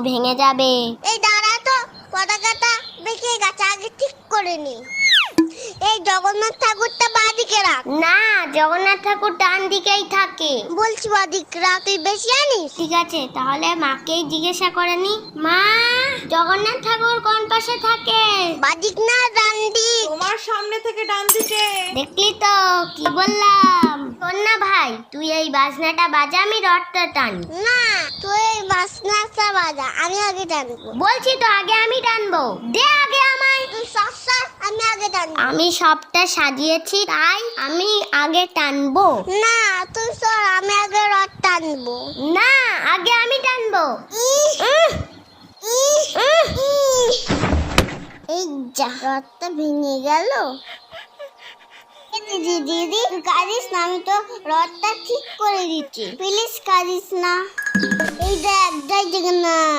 ভেঙে যাবে। এই দাঁড়া তো, পতাকাটা বেঁকে গেছে, আগে ঠিক করে নি। এই জগন্নাথ ঠাকুরটা বাঁদিকে রাখ। না, জগন্নাথ ঠাকুর ডান দিকেই থাকে। বলছি বাঁদিকে রাখ, তুই বেশি জানিস। ঠিক আছে, তাহলে মাকেই জিজ্ঞাসা করে নি। মা, জগন্নাথ ঠাকুর কোন পাশে থাকে? বাঁদিক না ডান দিক? তোমার সামনে থেকে ডান দিকে। দেখলি তো কি বললাম। শোন না ভাই, তুই এই বাজনাটা বাজা, আমি রথটা টানি। না, তুই বাসনাটা বাজা, আমি আগে টানবো। বলছি তো আগে আমি টানবো, দে আগে আমায়। তুই সস্তা, আমি আগে টানবো। আমি সবটা সাজিয়েছি, তাই আমি আগে টানবো। না, তুই সর, আমি আগে রথ টানবো। না, আগে আমি টানবো। এই যা, রথটা ভেঙে গেল। দিদি দিদি, তুই কাঁদিস না, আমি তো রথটা ঠিক করে দিচ্ছি, প্লিজ কাঁদিস না। এই দেখ, জয় জগন্নাথ।